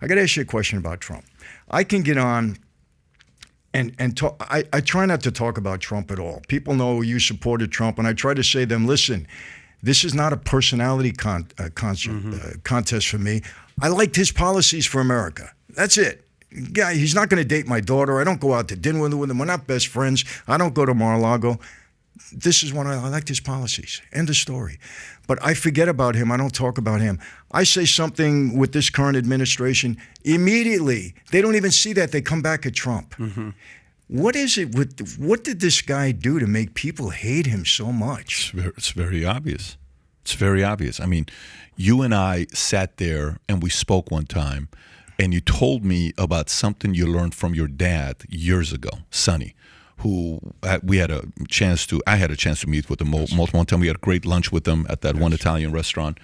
I got to ask you a question about Trump. I can get on and talk. I try not to talk about Trump at all. People know you supported Trump, and I try to say to them, listen, this is not a personality contest for me. I liked his policies for America. That's it. Yeah, he's not going to date my daughter. I don't go out to dinner with him. We're not best friends. I don't go to Mar-a-Lago. This is when I liked his policies. End of story. But I forget about him. I don't talk about him. I say something with this current administration, immediately, they don't even see that. They come back at Trump. What is it what did this guy do to make people hate him so much? It's very obvious. It's very obvious. I mean, you and I sat there and we spoke one time, and you told me about something you learned from your dad years ago, Sonny, who I had a chance to meet with him multiple times. We had a great lunch with him at that one Italian restaurant.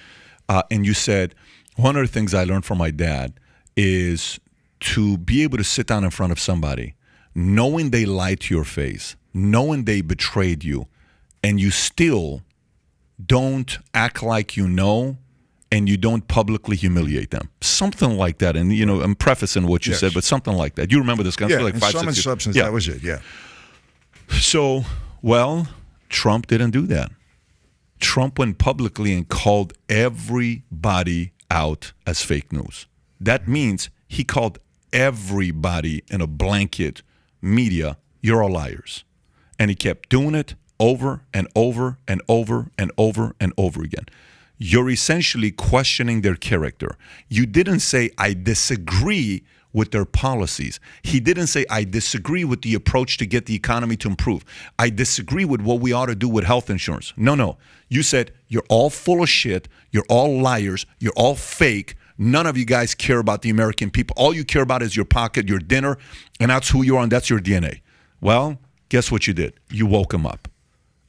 And you said, one of the things I learned from my dad is to be able to sit down in front of somebody, knowing they lied to your face, knowing they betrayed you, and you still don't act like you know, and you don't publicly humiliate them. Something like that. And, you know, I'm prefacing what you said, but something like that. You remember this guy? Yeah, like 5, sum and substance, that was it, yeah. So, well, Trump didn't do that. Trump went publicly and called everybody out as fake news. That means he called everybody in a blanket media, you're all liars. And he kept doing it over and over and over and over and over again. You're essentially questioning their character. You didn't say, I disagree with their policies. He didn't say, I disagree with the approach to get the economy to improve. I disagree with what we ought to do with health insurance. No. You said, you're all full of shit. You're all liars. You're all fake. None of you guys care about the American people. All you care about is your pocket, your dinner, and that's who you are, and that's your DNA. Well, guess what you did? You woke them up.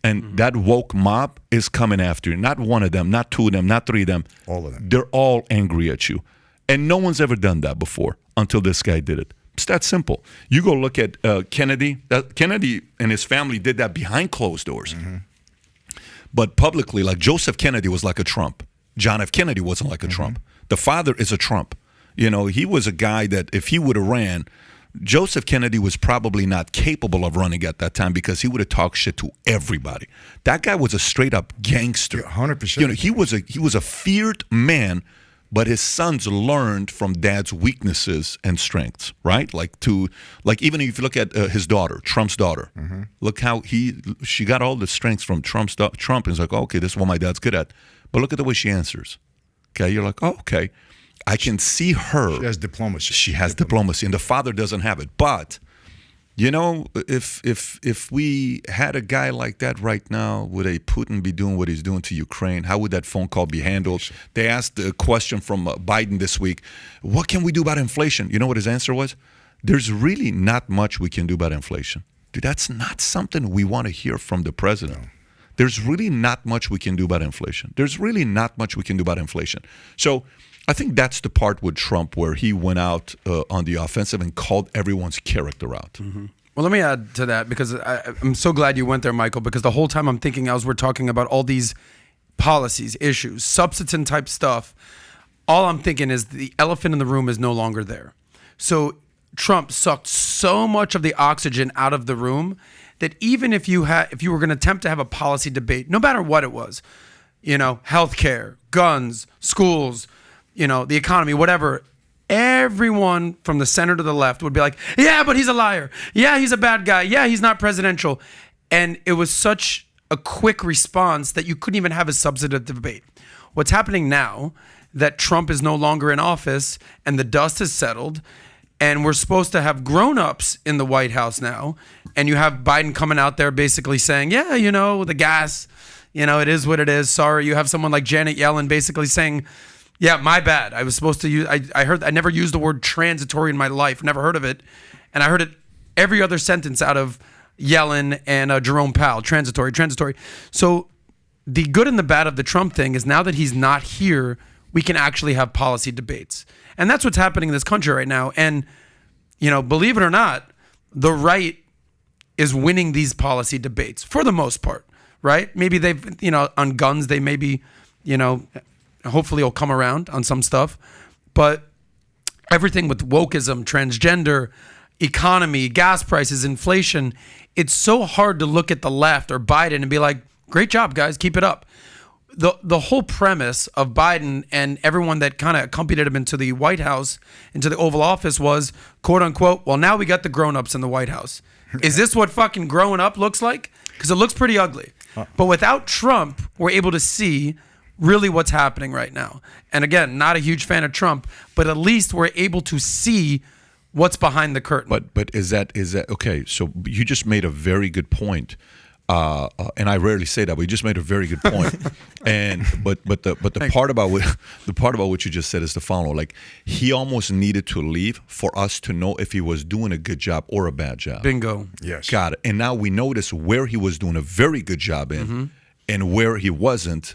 And that woke mob is coming after you. Not one of them, not two of them, not three of them. All of them. They're all angry at you. And no one's ever done that before until this guy did it. It's that simple. You go look at Kennedy. Kennedy and his family did that behind closed doors. But publicly, like Joseph Kennedy was like a Trump. John F. Kennedy wasn't like a Trump. The father is a Trump. You know, he was a guy that if he would have ran, Joseph Kennedy was probably not capable of running at that time because he would have talked shit to everybody. That guy was a straight up gangster. Yeah, 100%. You know, he was a feared man, but his sons learned from dad's weaknesses and strengths, right? Like even if you look at his daughter, Trump's daughter, look how she got all the strengths from Trump, and it's like, oh, okay, this is what my dad's good at. But look at the way she answers. Okay, you're like, oh, okay. I can see her. She has diplomacy. She has diplomacy, and the father doesn't have it. But, you know, if we had a guy like that right now, would a Putin be doing what he's doing to Ukraine? How would that phone call be handled? They asked a question from Biden this week. What can we do about inflation? You know what his answer was? There's really not much we can do about inflation. Dude, that's not something we want to hear from the president. No. There's really not much we can do about inflation. There's really not much we can do about inflation. So I think that's the part with Trump where he went out on the offensive and called everyone's character out. Well, let me add to that because I'm so glad you went there, Michael, because the whole time I'm thinking as we're talking about all these policies, issues, substantive type stuff, all I'm thinking is the elephant in the room is no longer there. So Trump sucked so much of the oxygen out of the room that even if you were going to attempt to have a policy debate, no matter what it was, you know, healthcare, guns, schools, you know, the economy, whatever, everyone from the center to the left would be like, yeah, but he's a liar. Yeah, he's a bad guy. Yeah, he's not presidential. And it was such a quick response that you couldn't even have a substantive debate. What's happening now that Trump is no longer in office and the dust has settled and we're supposed to have grown-ups in the White House now, and you have Biden coming out there basically saying, yeah, you know, the gas, you know, it is what it is. Sorry. You have someone like Janet Yellen basically saying, yeah, my bad. I was supposed to use, I never used the word transitory in my life, never heard of it. And I heard it every other sentence out of Yellen and Jerome Powell, transitory. So the good and the bad of the Trump thing is now that he's not here, we can actually have policy debates. And that's what's happening in this country right now. And, you know, believe it or not, the right is winning these policy debates for the most part, right? Maybe they've, you know, on guns, they maybe, you know, hopefully it'll come around on some stuff. But everything with wokeism, transgender, economy, gas prices, inflation, it's so hard to look at the left or Biden and be like, great job, guys, keep it up. The whole premise of Biden and everyone that kind of accompanied him into the White House, into the Oval Office was, quote unquote, well, now we got the grown-ups in the White House. Is this what fucking growing up looks like? Because it looks pretty ugly. But without Trump, we're able to see really what's happening right now. And again, not a huge fan of Trump, but at least we're able to see what's behind the curtain. But is that okay? So you just made a very good point. And I rarely say that, but you just made a very good point. And but the part about what you just said is the following: like, he almost needed to leave for us to know if he was doing a good job or a bad job. Bingo. Yes. Got it. And now we notice where he was doing a very good job in, and where he wasn't.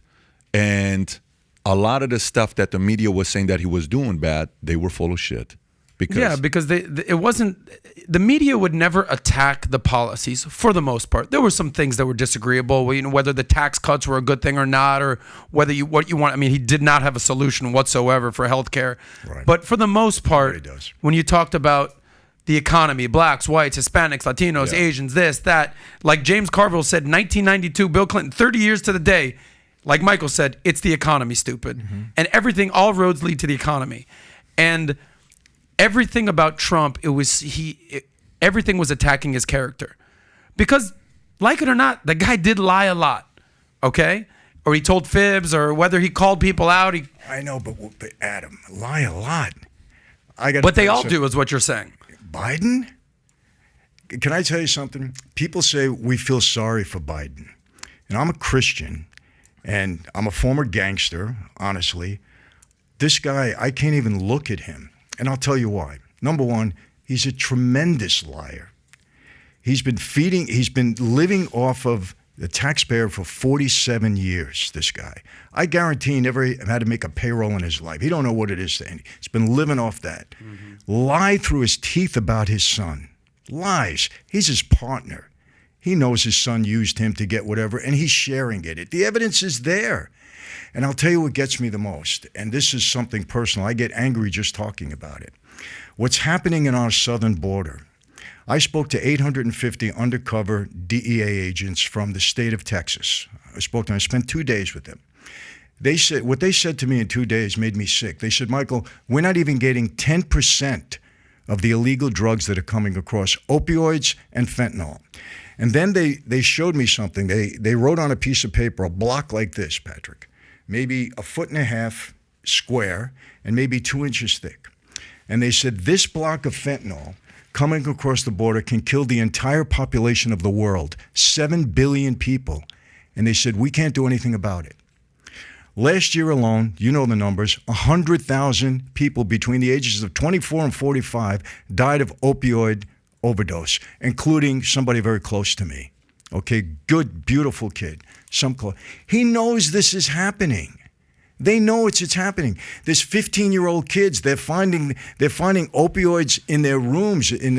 And a lot of the stuff that the media was saying that he was doing bad, they were full of shit. Because it wasn't, the media would never attack the policies for the most part. There were some things that were disagreeable, whether the tax cuts were a good thing or not, or what you want. I mean, he did not have a solution whatsoever for healthcare. Right. But for the most part, when you talked about the economy, blacks, whites, Hispanics, Latinos, Asians, this, that, like James Carville said, 1992, Bill Clinton, 30 years to the day, like Michael said, it's the economy, stupid. And everything, all roads lead to the economy. And everything about Trump, everything was attacking his character. Because, like it or not, the guy did lie a lot, okay? Or he told fibs, or whether he called people out. I know, but Adam, lie a lot. But they all do, is what you're saying. Biden? Can I tell you something? People say we feel sorry for Biden. And I'm a Christian, and I'm a former gangster, honestly. This guy, I can't even look at him. And I'll tell you why. Number one, he's a tremendous liar. He's been living off of the taxpayer for 47 years, this guy. I guarantee he never had to make a payroll in his life. He don't know what it is to any. He's been living off that. Lie through his teeth about his son. Lies. He's his partner. He knows his son used him to get whatever, and he's sharing it. The evidence is there. And I'll tell you what gets me the most, and this is something personal. I get angry just talking about it. What's happening in our southern border. I spoke to 850 undercover DEA agents from the state of Texas. I spent 2 days with them. What they said to me in 2 days made me sick. They said, Michael, we're not even getting 10% of the illegal drugs that are coming across, opioids and fentanyl. And then they showed me something. They wrote on a piece of paper, a block like this, Patrick, maybe 1.5 feet square and maybe 2 inches thick. And they said this block of fentanyl coming across the border can kill the entire population of the world, 7 billion people. And they said, we can't do anything about it. Last year alone, you know the numbers, 100,000 people between the ages of 24 and 45 died of opioid overdose, including somebody very close to me. Okay, good, beautiful kid. He knows this is happening. They know it's happening. There's 15-year-old kids. They're finding opioids in their rooms, in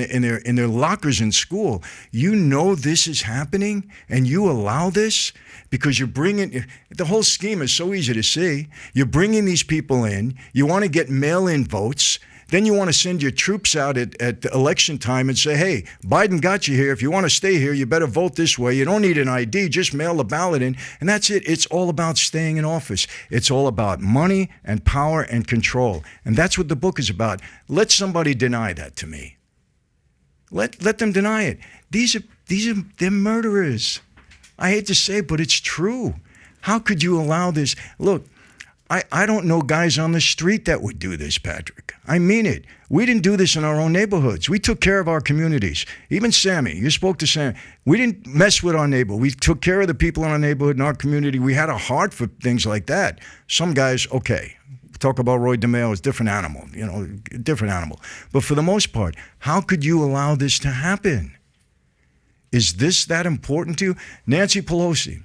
their lockers in school. You know this is happening, and you allow this because you're bringing. The whole scheme is so easy to see. You're bringing these people in. You want to get mail-in votes. Then you want to send your troops out at election time and say, hey, Biden got you here. If you want to stay here, you better vote this way. You don't need an ID. Just mail the ballot in. And that's it. It's all about staying in office. It's all about money and power and control. And that's what the book is about. Let somebody deny that to me. Let them deny it. They're murderers. I hate to say it, but it's true. How could you allow this? Look, I don't know guys on the street that would do this, Patrick. I mean it. We didn't do this in our own neighborhoods. We took care of our communities. Even Sammy, you spoke to Sammy. We didn't mess with our neighbor. We took care of the people in our neighborhood, in our community. We had a heart for things like that. Some guys, okay, talk about Roy DeMeo, it's a different animal, different animal. But for the most part, how could you allow this to happen? Is this that important to you? Nancy Pelosi.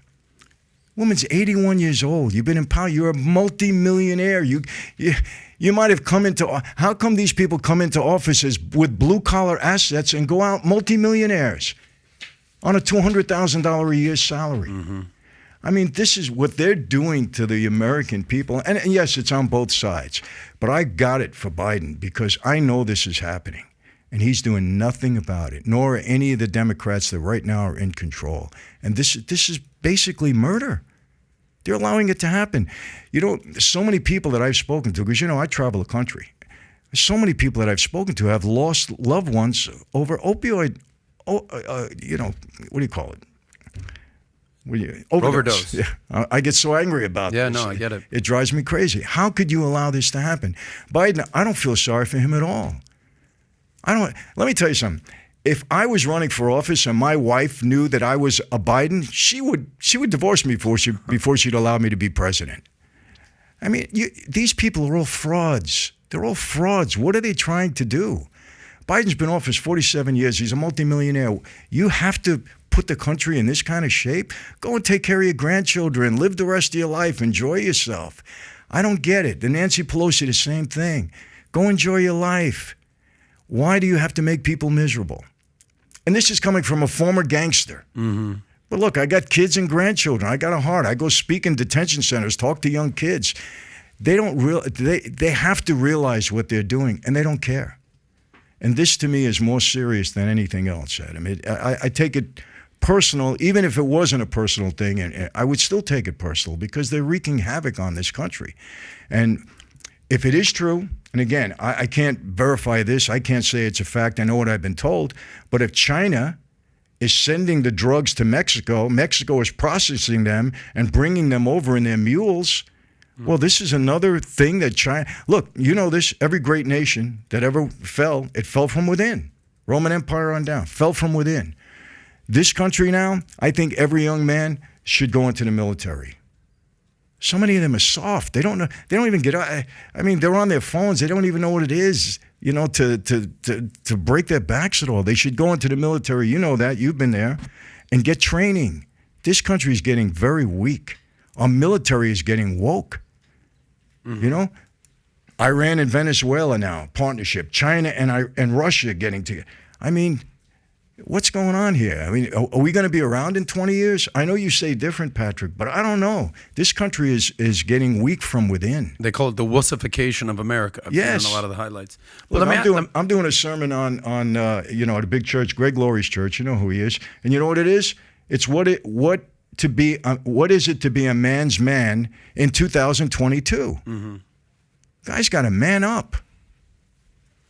Woman's 81 years old. You've been in power. You're a multimillionaire. You might have come into. How come these people come into offices with blue collar assets and go out multimillionaires on a $200,000 a year salary? I mean, this is what they're doing to the American people. And yes, it's on both sides. But I got it for Biden because I know this is happening. And he's doing nothing about it, nor any of the Democrats that right now are in control. And this is basically murder. They're allowing it to happen. You know, so many people that I've spoken to, because, you know, I travel the country. So many people that I've spoken to have lost loved ones over opioid, you know, what do you call it? Overdose. Yeah. I get so angry about this. Yeah, no, I get it. It drives me crazy. How could you allow this to happen? Biden, I don't feel sorry for him at all. Let me tell you something. If I was running for office and my wife knew that I was a Biden, she would divorce me before she'd allow me to be president. I mean, these people are all frauds. They're all frauds. What are they trying to do? Biden's been in office 47 years. He's a multimillionaire. You have to put the country in this kind of shape? Go and take care of your grandchildren. Live the rest of your life. Enjoy yourself. I don't get it. The Nancy Pelosi, the same thing. Go enjoy your life. Why do you have to make people miserable? And this is coming from a former gangster. Mm-hmm. But look, I got kids and grandchildren. I got a heart. I go speak in detention centers, talk to young kids. They have to realize what they're doing, and they don't care. And this, to me, is more serious than anything else, Adam. I take it personal, even if it wasn't a personal thing, and I would still take it personal because they're wreaking havoc on this country. And if it is true, and again, I can't verify this. I can't say it's a fact. I know what I've been told. But if China is sending the drugs to Mexico, Mexico is processing them and bringing them over in their mules, well, this is another thing that China... Look, you know this. Every great nation that ever fell, it fell from within. Roman Empire on down, fell from within. This country now, I think every young man should go into the military. So many of them are soft. They don't know. They don't even get. I mean, they're on their phones. They don't even know what it is, you know, to break their backs at all. They should go into the military. You know that. You've been there, and get training. This country is getting very weak. Our military is getting woke. Mm-hmm. You know, Iran and Venezuela now partnership. China and Russia getting together. I mean, what's going on here? I mean, are we going to be around in 20 years? I know you say different, Patrick, but I don't know. This country is getting weak from within. They call it the wussification of America. I've seen in a lot of the highlights. Look, I'm doing a sermon on you know, at a big church, Greg Laurie's church. You know who he is, and you know what it is? It's what is it to be a man's man in 2022? Mm-hmm. Guys got to man up.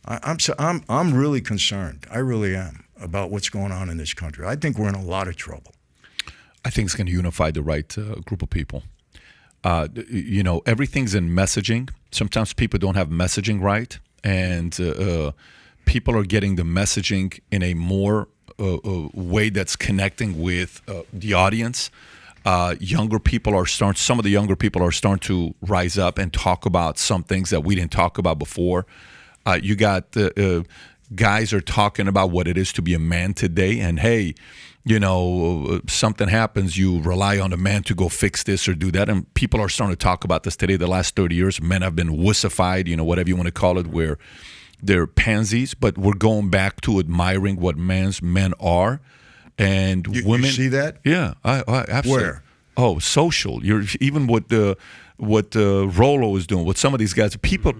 I'm really concerned. I really am about what's going on in this country. I think we're in a lot of trouble. I think it's going to unify the right group of people. You know, everything's in messaging. Sometimes people don't have messaging right, and people are getting the messaging in a more way that's connecting with the audience. Younger people are some of the younger people are starting to rise up and talk about some things that we didn't talk about before. You got guys are talking about what it is to be a man today, and hey, you know, something happens, you rely on a man to go fix this or do that, and people are starting to talk about this today. The last 30 years, men have been wussified, you know, whatever you want to call it, where they're pansies, but we're going back to admiring what men are, and women. You see that? Yeah, I absolutely. Where? Oh, social. You're even what Rollo is doing, what some of these guys, people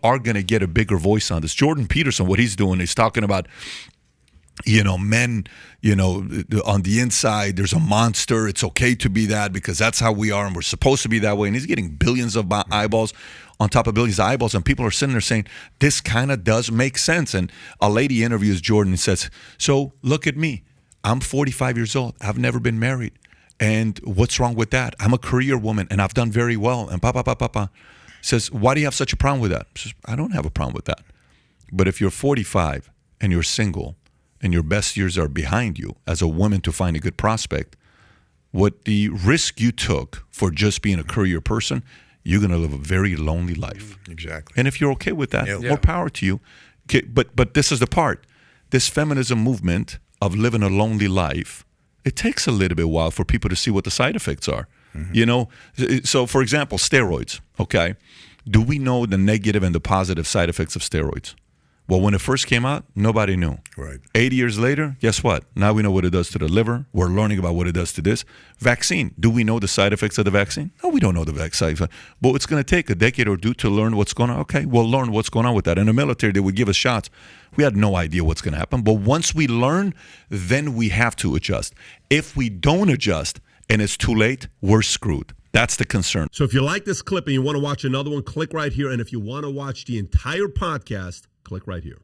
are going to get a bigger voice on this. Jordan Peterson, what he's doing, he's talking about, you know, men, you know, on the inside, there's a monster. It's okay to be that because that's how we are and we're supposed to be that way. And he's getting billions of eyeballs on top of billions of eyeballs. And people are sitting there saying, this kind of does make sense. And a lady interviews Jordan and says, so look at me. I'm 45 years old. I've never been married. And what's wrong with that? I'm a career woman and I've done very well. And papa says, why do you have such a problem with that? She says, I don't have a problem with that. But if you're 45 and you're single and your best years are behind you as a woman to find a good prospect, what the risk you took for just being a career person, you're going to live a very lonely life. Exactly. And if you're okay with that, more power to you. Okay, but this is the part. This feminism movement of living a lonely life, it takes a little bit while for people to see what the side effects are. Mm-hmm. You know, so for example, steroids, okay? Do we know the negative and the positive side effects of steroids? Well, when it first came out, nobody knew. Right. 80 years later, guess what? Now we know what it does to the liver. We're learning about what it does to this. Vaccine. Do we know the side effects of the vaccine? No, we don't know the side effects. But it's going to take a decade or two to learn what's going on. Okay, we'll learn what's going on with that. In the military, they would give us shots. We had no idea what's going to happen. But once we learn, then we have to adjust. If we don't adjust and it's too late, we're screwed. That's the concern. So if you like this clip and you want to watch another one, click right here. And if you want to watch the entire podcast, click right here.